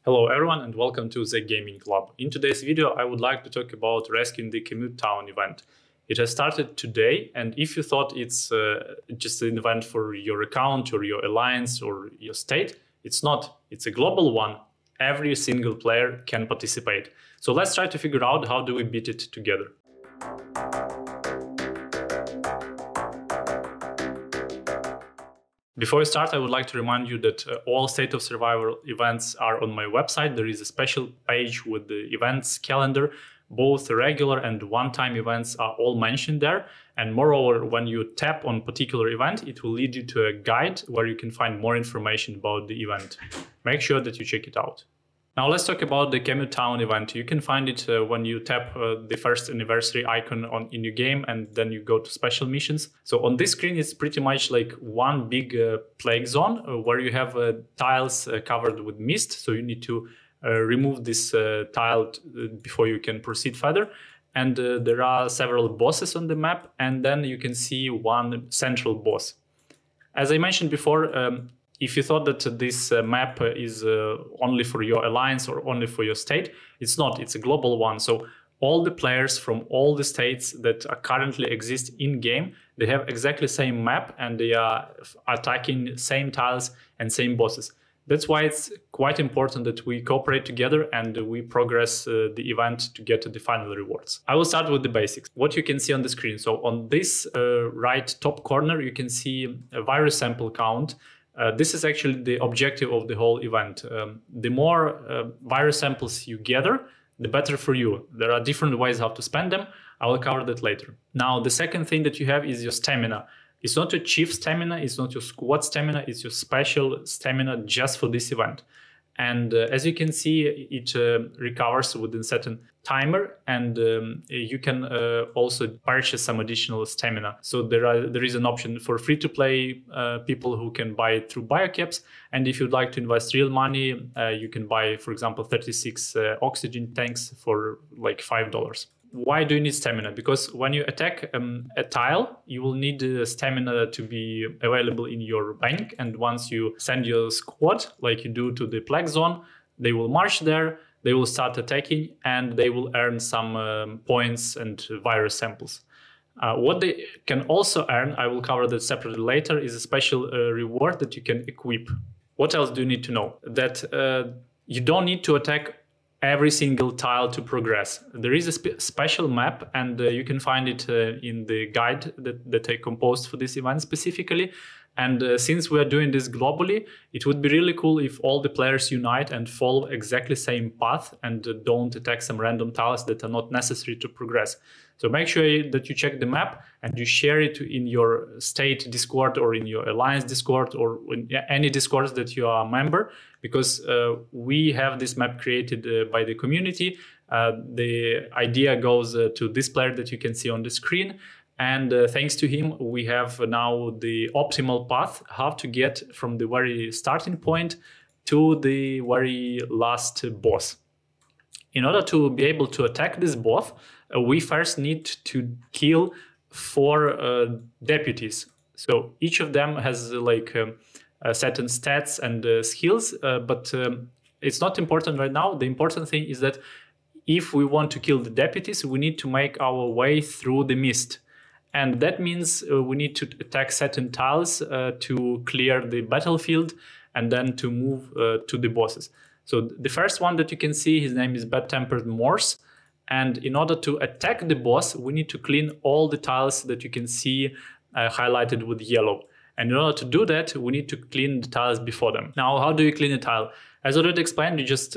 Hello everyone and welcome to the Gaming Club. In today's video I would like to talk about rescuing the Kamute Town event. It has started today, and if you thought it's just an event for your account or your alliance or your state, it's not. It's a global one. Every single player can participate. So let's try to figure out how do we beat it together. Before we start, I would like to remind you that all State of Survival events are on my website. There is a special page with the events calendar. Both regular and one-time events are all mentioned there. And moreover, when you tap on particular event, it will lead you to a guide where you can find more information about the event. Make sure that you check it out. Now let's talk about the Kamute Town event. You can find it when you tap the first anniversary icon in your game, and then you go to special missions. So on this screen, it's pretty much like one big plague zone where you have tiles covered with mist. So you need to remove this tile before you can proceed further. And there are several bosses on the map, and then you can see one central boss. As I mentioned before, if you thought that this map is only for your alliance or only for your state, it's not. It's a global one. So all the players from all the states that currently exist in-game, they have exactly the same map and they are attacking same tiles and same bosses. That's why it's quite important that we cooperate together and we progress the event to get the final rewards. I will start with the basics. What you can see on the screen. So on this right top corner, you can see a virus sample count. This is actually the objective of the whole event. The more virus samples you gather, the better for you. There are different ways how to spend them. I will cover that later. Now, the second thing that you have is your stamina. It's not your chief stamina, it's not your squad stamina, it's your special stamina just for this event. And as you can see, it recovers within a certain timer, and you can also purchase some additional stamina. So there is an option for free-to-play people who can buy it through biocaps. And if you'd like to invest real money, you can buy, for example, 36 oxygen tanks for like $5. Why do you need stamina? Because when you attack a tile, you will need stamina to be available in your bank. And once you send your squad, like you do to the plague zone, they will march there, they will start attacking, and they will earn some points and virus samples. What they can also earn, I will cover that separately later, is a special reward that you can equip. What else do you need to know? That you don't need to attack every single tile to progress. There is a special map, and you can find it in the guide that I composed for this event specifically. And since we are doing this globally, it would be really cool if all the players unite and follow exactly the same path and don't attack some random tiles that are not necessary to progress. So make sure that you check the map and you share it in your state Discord or in your alliance Discord or in any Discords that you are a member, because we have this map created by the community. The idea goes to this player that you can see on the screen. And thanks to him, we have now the optimal path how to get from the very starting point to the very last boss. In order to be able to attack this boss, we first need to kill 4 deputies. So each of them has like certain stats and skills, but it's not important right now. The important thing is that if we want to kill the deputies, we need to make our way through the mist. And that means we need to attack certain tiles to clear the battlefield and then to move to the bosses. So the first one that you can see, his name is Bad-Tempered Morse. And in order to attack the boss, we need to clean all the tiles that you can see highlighted with yellow. And in order to do that, we need to clean the tiles before them. Now, how do you clean a tile? As already explained, you just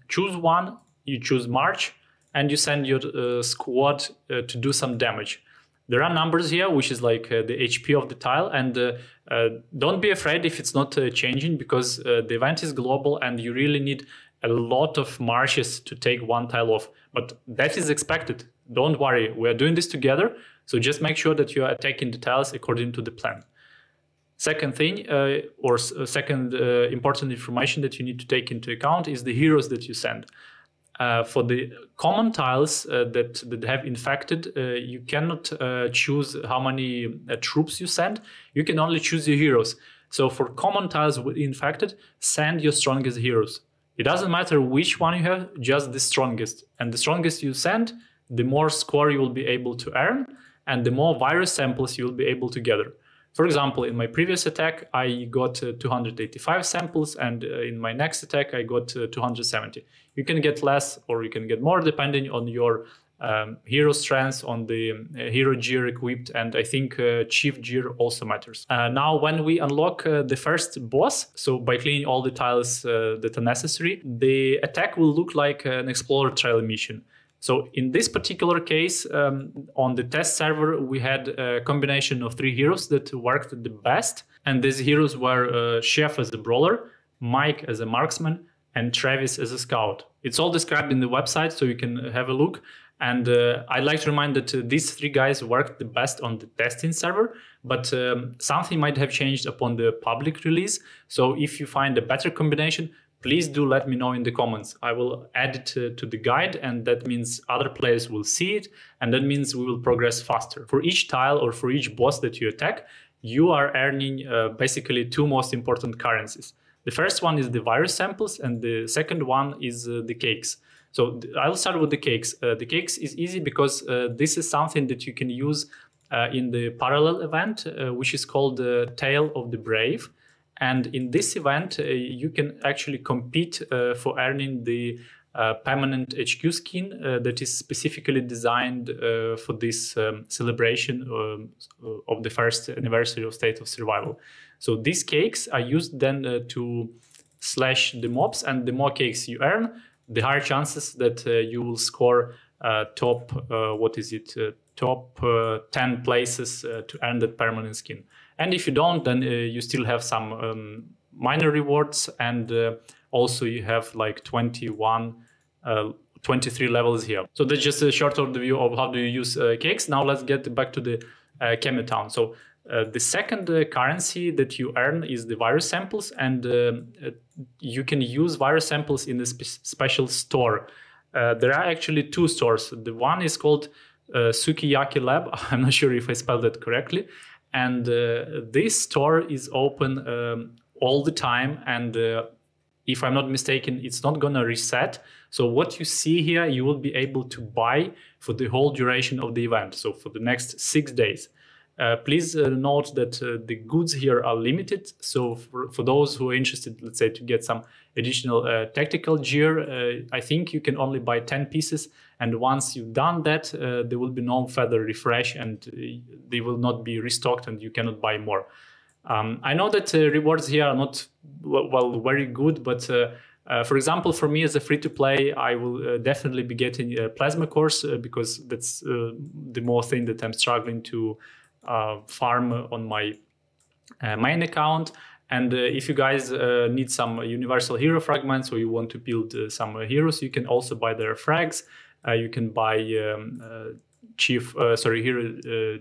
choose one, you choose March, and you send your squad to do some damage. There are numbers here, which is like the HP of the tile, and don't be afraid if it's not changing, because the event is global and you really need a lot of marches to take one tile off. But that is expected. Don't worry, we are doing this together, so just make sure that you are attacking the tiles according to the plan. Second thing, second important information that you need to take into account is the heroes that you send. For the common tiles that have infected, you cannot choose how many troops you send. You can only choose your heroes. So for common tiles with infected, send your strongest heroes. It doesn't matter which one you have, just the strongest. And the strongest you send, the more score you will be able to earn, and the more virus samples you will be able to gather. For example, in my previous attack, I got 285 samples, and in my next attack, I got 270. You can get less or you can get more depending on your hero strengths, on the hero gear equipped, and I think chief gear also matters. Now, when we unlock the first boss, so by cleaning all the tiles that are necessary, the attack will look like an explorer trail mission. So in this particular case, on the test server, we had a combination of 3 heroes that worked the best. And these heroes were Chef as a brawler, Mike as a marksman, and Travis as a scout. It's all described in the website, so you can have a look. And I'd like to remind that these 3 guys worked the best on the testing server, but something might have changed upon the public release. So if you find a better combination, please do let me know in the comments. I will add it to the guide, and that means other players will see it, and that means we will progress faster. For each tile or for each boss that you attack, you are earning basically 2 most important currencies. The first one is the virus samples, and the second one is the cakes. So I'll start with the cakes. The cakes is easy because this is something that you can use in the parallel event, which is called the Tale of the Brave. And in this event, you can actually compete for earning the permanent HQ skin that is specifically designed for this celebration of the first anniversary of State of Survival. So these cakes are used then to slash the mobs, and the more cakes you earn, the higher chances that you will score top 10 places to earn that permanent skin. And if you don't, then you still have some minor rewards, and also you have like 23 levels here. So that's just a short overview of how do you use cakes. Now let's get back to the Kamute Town. So the second currency that you earn is the virus samples, and you can use virus samples in a special store. There are actually 2 stores. The one is called Sukiyaki Lab. I'm not sure if I spelled that correctly. And this store is open all the time, and if I'm not mistaken, it's not gonna reset. So what you see here, you will be able to buy for the whole duration of the event, so for the next 6 days. Please note that the goods here are limited, so for those who are interested, let's say, to get some additional tactical gear, I think you can only buy 10 pieces, and once you've done that, there will be no further refresh, and they will not be restocked, and you cannot buy more. I know that rewards here are not, well, very good, but for example, for me as a free-to-play, I will definitely be getting a plasma course because that's the more thing that I'm struggling to farm on my main account. And if you guys need some universal hero fragments, or you want to build some heroes, you can also buy their frags. You can buy hero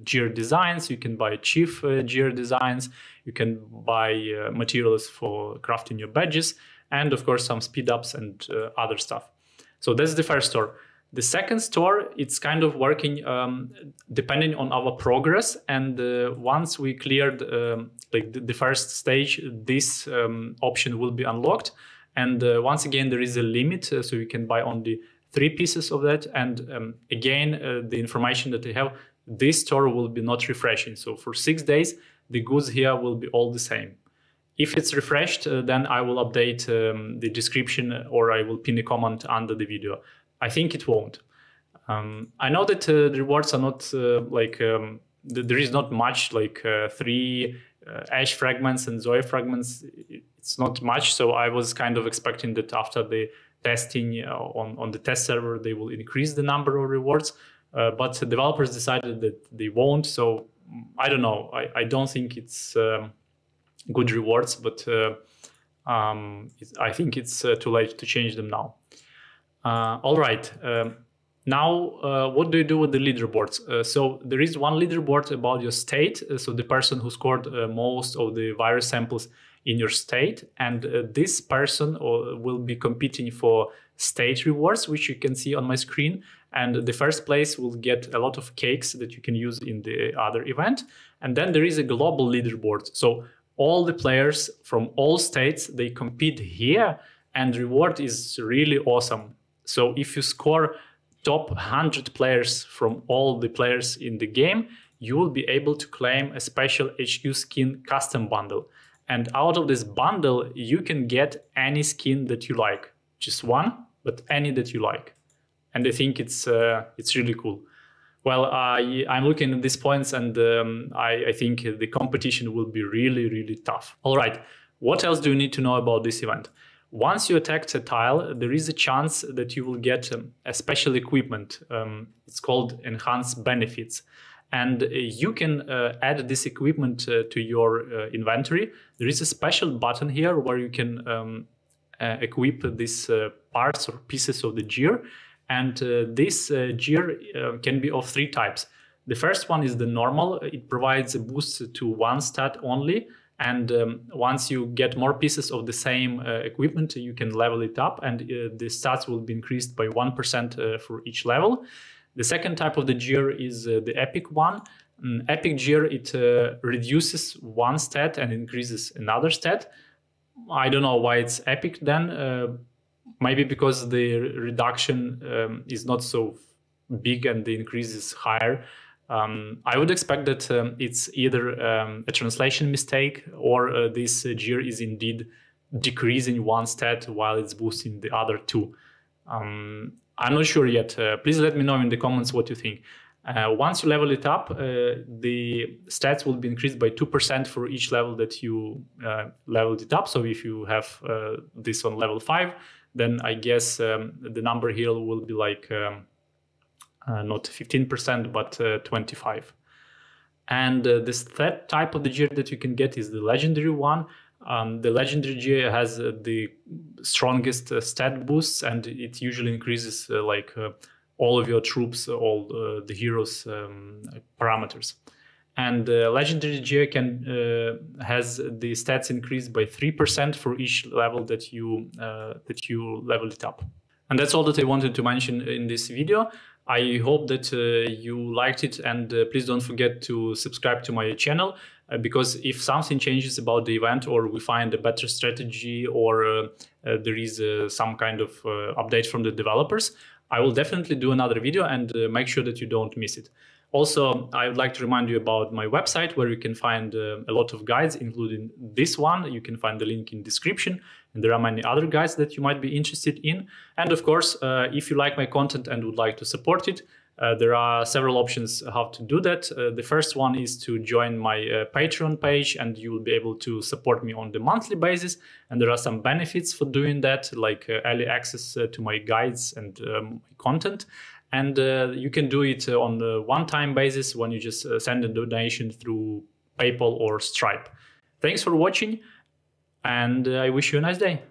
gear designs. You can buy chief gear designs. You can buy materials for crafting your badges, and of course some speed ups and other stuff. So that's the first store. The second store, it's kind of working depending on our progress, and once we cleared like the first stage, this option will be unlocked. And once again, there is a limit, so you can buy only 3 pieces of that. And again, the information that I have, this store will be not refreshing. So for 6 days, the goods here will be all the same. If it's refreshed, then I will update the description, or I will pin a comment under the video. I think it won't. I know that the rewards are not there is not much, like 3 Ash fragments and Zoe fragments. It's not much, so I was kind of expecting that after the testing on the test server, they will increase the number of rewards. But the developers decided that they won't, so I don't know. I don't think it's good rewards, but I think it's too late to change them now. All right. Now, what do you do with the leaderboards? So there is one leaderboard about your state. So the person who scored most of the virus samples in your state. And this person will be competing for state rewards, which you can see on my screen. And the first place will get a lot of cakes that you can use in the other event. And then there is a global leaderboard. So all the players from all states, they compete here. and reward is really awesome. So if you score top 100 players from all the players in the game, you will be able to claim a special HQ skin custom bundle. And out of this bundle, you can get any skin that you like. Just one, but any that you like. And I think it's really cool. Well, I'm looking at these points, and I think the competition will be really, really tough. All right, what else do you need to know about this event? Once you attack a tile, there is a chance that you will get a special equipment. It's called Enhanced Benefits. And you can add this equipment to your inventory. There is a special button here where you can equip these parts or pieces of the gear. And this gear can be of 3 types. The first one is the normal. It provides a boost to 1 stat only. And once you get more pieces of the same equipment, you can level it up, and the stats will be increased by 1% for each level. The second type of the gear is the epic one. Epic gear, it reduces 1 stat and increases another stat. I don't know why it's epic then. Maybe because the reduction is not so big and the increase is higher. I would expect that it's either a translation mistake, or this gear is indeed decreasing 1 stat while it's boosting the other 2. I'm not sure yet. Please let me know in the comments what you think. Once you level it up, the stats will be increased by 2% for each level that you leveled it up. So if you have this on level 5, then I guess the number here will be like not 15%, but 25%. And this third type of the gear that you can get is the legendary one. The legendary gear has the strongest stat boosts, and it usually increases all of your troops, all the heroes' parameters. And legendary gear has the stats increased by 3% for each level that you leveled it up. And that's all that I wanted to mention in this video. I hope that you liked it, and please don't forget to subscribe to my channel, because if something changes about the event, or we find a better strategy, or there is some kind of update from the developers, I will definitely do another video and make sure that you don't miss it. Also, I would like to remind you about my website, where you can find a lot of guides, including this one. You can find the link in the description, and there are many other guides that you might be interested in. And of course, if you like my content and would like to support it, there are several options how to do that. The first one is to join my Patreon page, and you will be able to support me on the monthly basis. And there are some benefits for doing that, like early access to my guides and my content. And you can do it on a one-time basis when you just send a donation through PayPal or Stripe. Thanks for watching, and I wish you a nice day.